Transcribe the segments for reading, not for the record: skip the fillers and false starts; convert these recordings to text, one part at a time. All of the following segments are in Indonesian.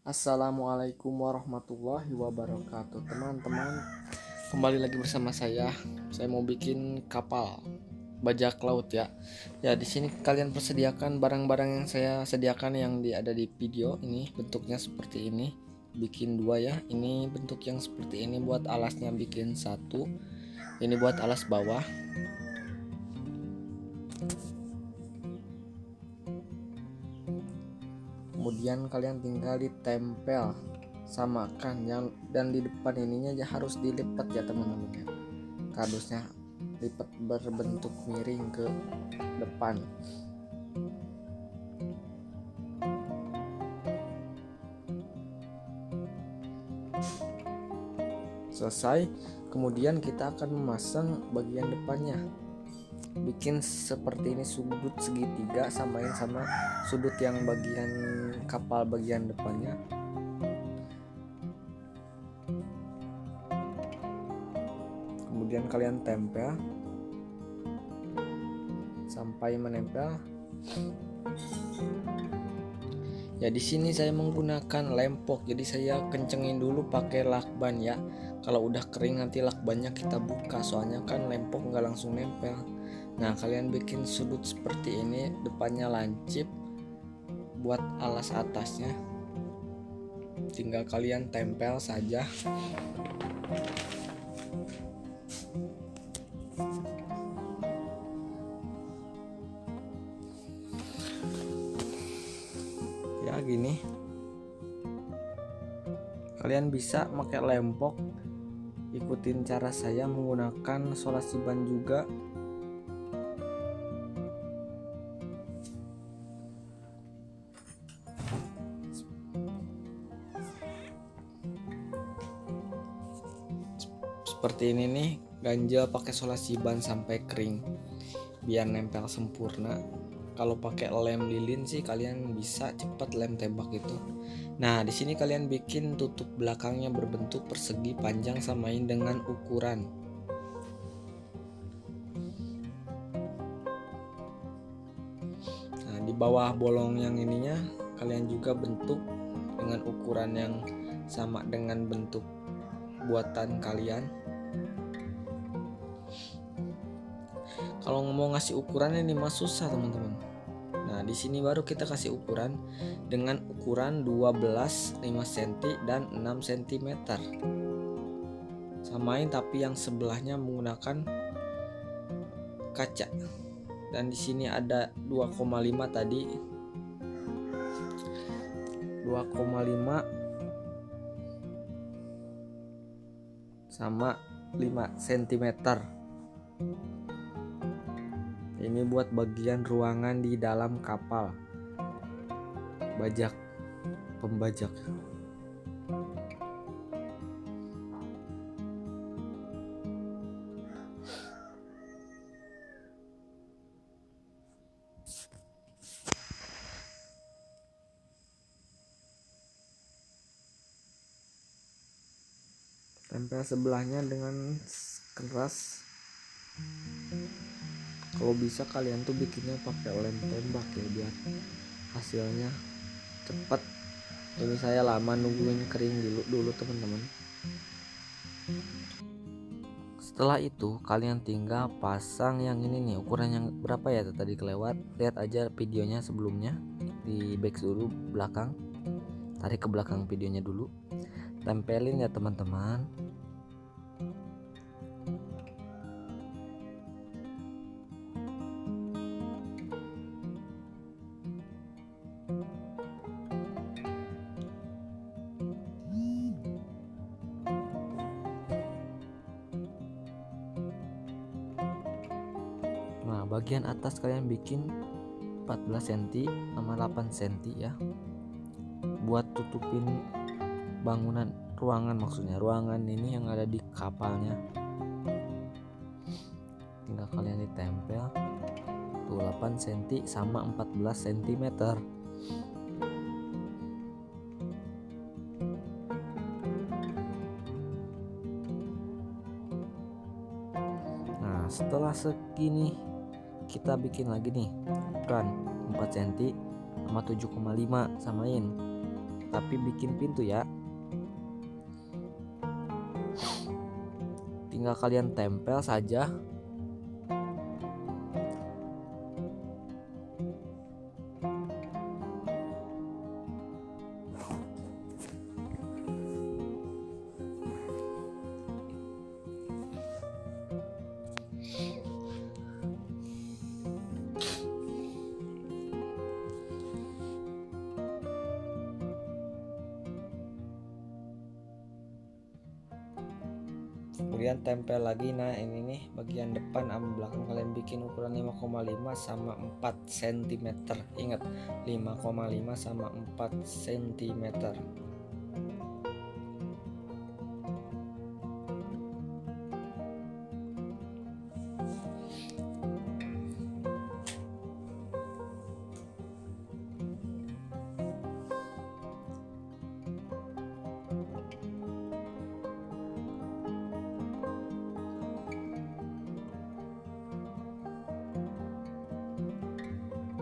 Assalamualaikum warahmatullahi wabarakatuh. Teman-teman, kembali lagi bersama saya. Saya mau bikin kapal bajak laut ya. Ya, di sini kalian persediakan barang-barang yang saya sediakan yang ada di video ini. Bentuknya seperti ini. Bikin dua ya. Ini bentuk yang seperti ini, buat alasnya bikin satu. Ini buat alas bawah. Kemudian kalian tinggal ditempel, samakan yang, dan di depan ininya ya harus dilipat ya teman-teman ya. Kardusnya lipat berbentuk miring ke depan. Selesai, kemudian kita akan memasang bagian depannya. Bikin seperti ini, sudut segitiga samain sama sudut yang bagian kapal bagian depannya. Kemudian kalian tempel sampai menempel. Ya, di sini saya menggunakan lempok, jadi saya kencengin dulu pakai lakban ya. Kalau udah kering nanti lakbannya kita buka, soalnya kan lempok nggak langsung nempel. Nah, kalian bikin sudut seperti ini, depannya lancip buat alas atasnya. Tinggal kalian tempel saja. Ya, gini. Kalian bisa pakai lempok, ikutin cara saya menggunakan solasi ban juga. Seperti ini nih, ganjel pakai solasi ban sampai kering biar nempel sempurna. Kalau pakai lem lilin sih kalian bisa cepat lem tembak itu. Nah, di sini kalian bikin tutup belakangnya berbentuk persegi panjang, samain dengan ukuran. Nah, di bawah bolong yang ininya kalian juga bentuk dengan ukuran yang sama dengan bentuk buatan kalian. Kalau mau ngasih ukuran ini mah susah teman-teman. Nah, di sini baru kita kasih ukuran dengan ukuran 12, 5 cm dan 6 cm. Samain tapi yang sebelahnya menggunakan kaca. Dan di sini ada 2,5 tadi. 2,5 sama 5 cm. Ini buat bagian ruangan di dalam kapal bajak pembajak. Tempel sebelahnya dengan keras. Kalau bisa kalian tuh bikinnya pakai lem tembak ya, biar hasilnya cepat. Ini saya lama nungguin kering dulu teman-teman. Setelah itu kalian tinggal pasang yang ini nih, ukuran yang berapa ya tadi kelewat. Lihat aja videonya sebelumnya, di back dulu belakang, tarik ke belakang videonya dulu, tempelin ya teman-teman. Nah, bagian atas kalian bikin 14 cm sama 8 cm ya, buat tutupin bangunan ruangan, maksudnya ruangan ini yang ada di kapalnya. Tinggal kalian ditempel tuh 8 cm sama 14 cm. Nah, setelah segini kita bikin lagi nih ukuran 4 cm sama 7,5, samain. tapi bikin pintu ya. Tinggal kalian tempel saja. Kemudian tempel lagi. Nah ini nih bagian depan sama belakang kalian bikin ukuran 5,5 sama 4 cm. Ingat 5,5 sama 4 cm.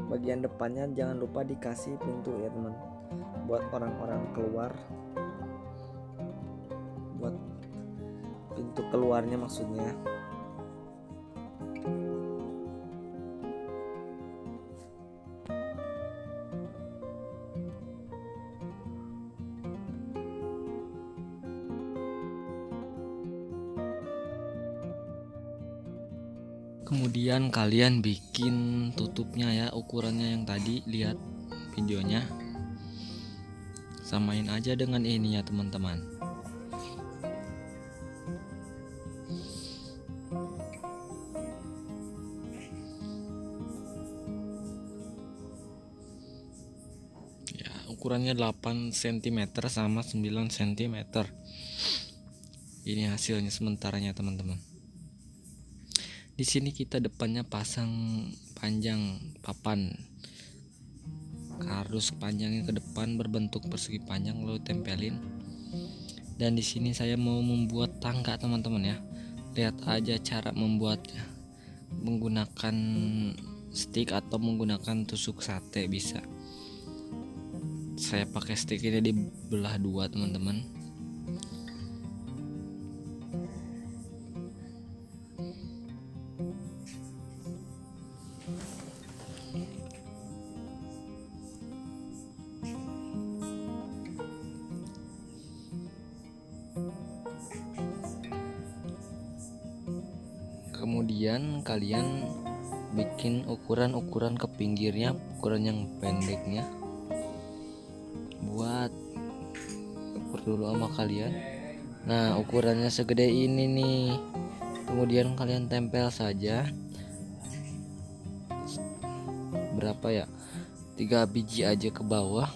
Bagian depannya jangan lupa dikasih pintu ya teman, buat orang-orang keluar, buat pintu keluarnya maksudnya. Kemudian kalian bikin tutupnya ya, ukurannya yang tadi lihat videonya. Samain aja dengan ini ya teman-teman. Ya, ukurannya 8 cm sama 9 cm. Ini hasilnya sementaranya teman-teman. Di sini kita depannya pasang panjang papan, harus panjangnya ke depan berbentuk persegi panjang lalu tempelin. Dan di sini saya mau membuat tangga teman-teman ya. Lihat aja cara membuatnya, menggunakan stick atau menggunakan tusuk sate bisa. Saya pakai stick ini dibelah dua teman-teman. Kemudian kalian bikin ukuran-ukuran ke pinggirnya, ukuran yang pendeknya. Buat ukur dulu sama kalian. Nah ukurannya segede ini nih. Kemudian kalian tempel saja. Berapa ya? 3 biji aja ke bawah.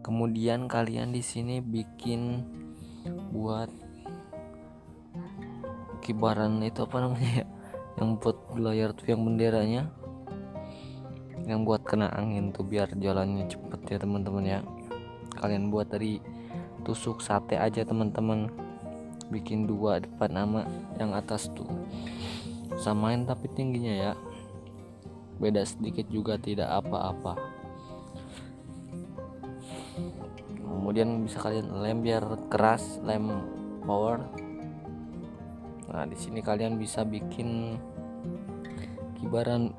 Kemudian kalian di sini bikin buat kibaran itu apa namanya ya? Yang buat layar tuh yang benderanya, yang buat kena angin tuh biar jalannya cepet ya teman-teman ya. Kalian buat dari tusuk sate aja teman-teman. Bikin 2 depan sama yang atas tuh. Samain tapi tingginya ya. Beda sedikit juga tidak apa-apa. Kemudian bisa kalian lem biar keras, lem power. Nah, di sini kalian bisa bikin kibaran,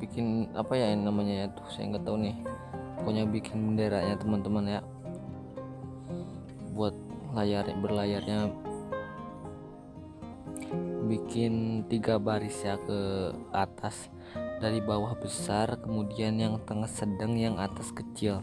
bikin apa ya yang namanya ya tuh, saya nggak tahu nih. Pokoknya bikin benderanya teman-teman ya. Buat berlayarnya bikin 3 baris ya ke atas, dari bawah besar, kemudian yang tengah sedang, yang atas kecil.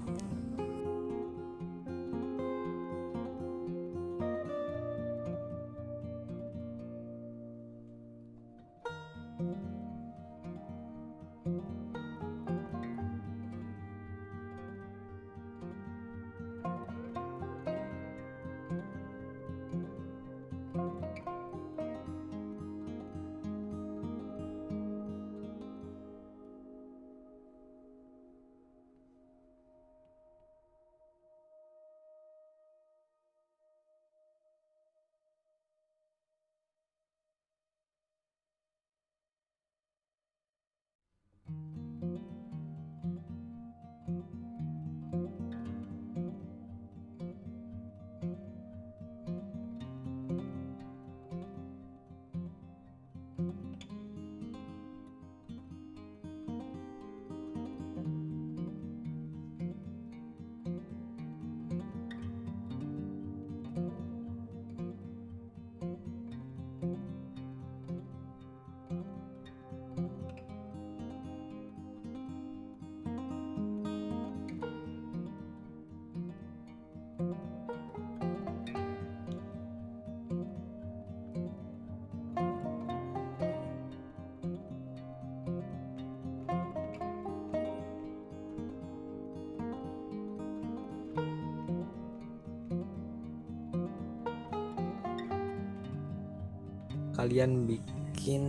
Kalian bikin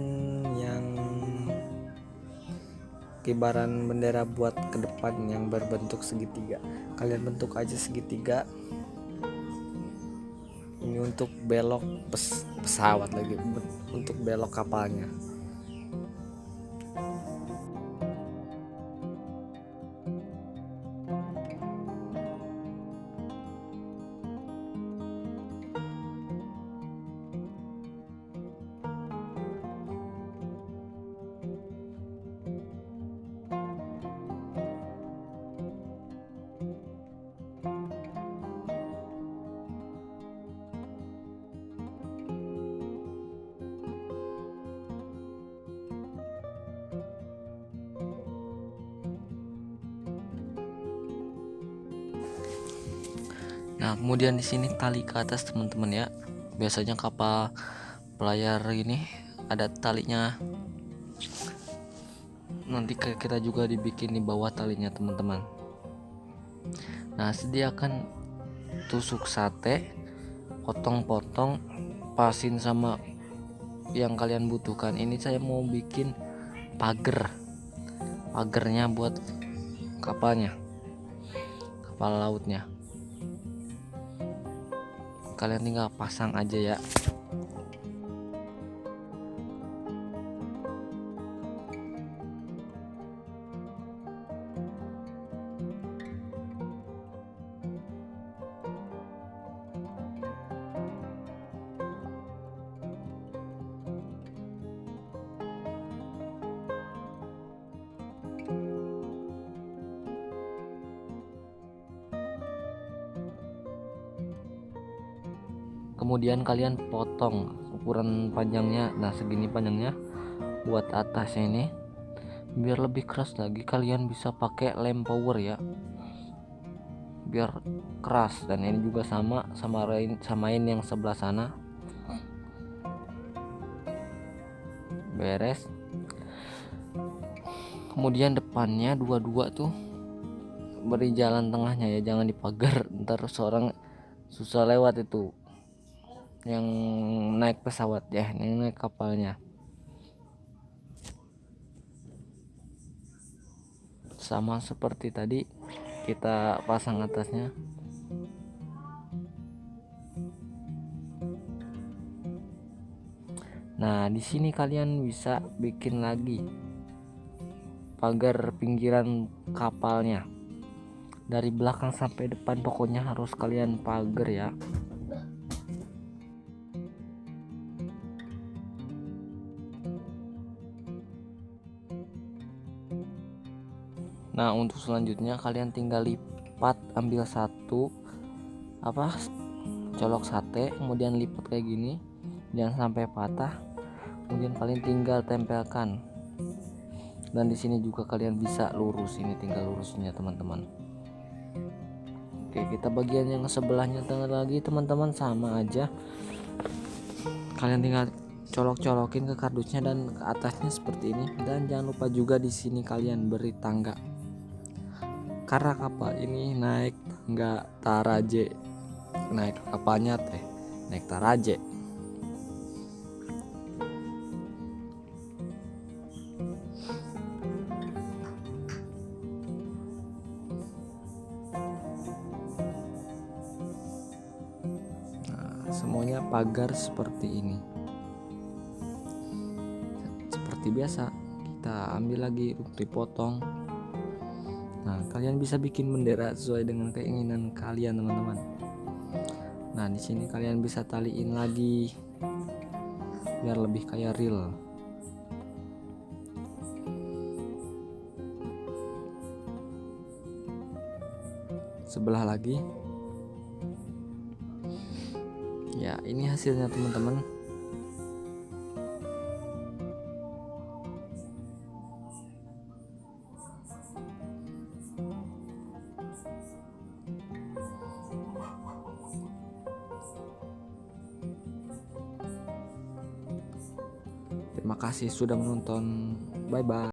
yang kibaran bendera buat ke depan yang berbentuk segitiga. Kalian bentuk aja segitiga. Ini untuk belok pesawat lagi, untuk belok kapalnya. Nah, kemudian di sini tali ke atas teman-teman ya. Biasanya kapal pelayar ini ada talinya. Nanti kita juga dibikin di bawah talinya teman-teman. Nah, sediakan tusuk sate, potong-potong, pasin sama yang kalian butuhkan. Ini saya mau bikin pagernya buat kapalnya, kapal lautnya. Kalian tinggal pasang aja ya. Kemudian kalian potong ukuran panjangnya. Nah, segini panjangnya buat atasnya ini. Biar lebih keras lagi, kalian bisa pakai lem power ya, biar keras. Dan ini juga samain yang sebelah sana. Beres. Kemudian depannya dua-dua tuh beri jalan tengahnya ya, jangan dipagar, ntar seorang susah lewat itu yang naik pesawat ya, yang naik kapalnya. Sama seperti tadi, kita pasang atasnya. Nah, di sini kalian bisa bikin lagi pagar pinggiran kapalnya. Dari belakang sampai depan pokoknya harus kalian pagar ya. Nah, untuk selanjutnya kalian tinggal lipat, ambil satu colok sate, kemudian lipat kayak gini, jangan sampai patah. kemudian kalian tinggal tempelkan. Dan di sini juga kalian bisa lurus, ini tinggal lurusnya teman-teman. Oke, kita bagian yang sebelahnya lagi teman-teman, sama aja. Kalian tinggal colok-colokin ke kardusnya dan ke atasnya seperti ini. Dan jangan lupa juga di sini kalian beri tangga, karena kapal ini naik tangga taraje, naik kapalnya naik taraje. Semuanya pagar seperti ini. Seperti biasa, kita ambil lagi untuk dipotong. Nah, kalian bisa bikin bendera sesuai dengan keinginan kalian teman-teman. Nah, di sini kalian bisa taliin lagi biar lebih kayak real. Sebelah lagi. Ya, ini hasilnya teman-teman. Terima kasih sudah menonton. Bye bye.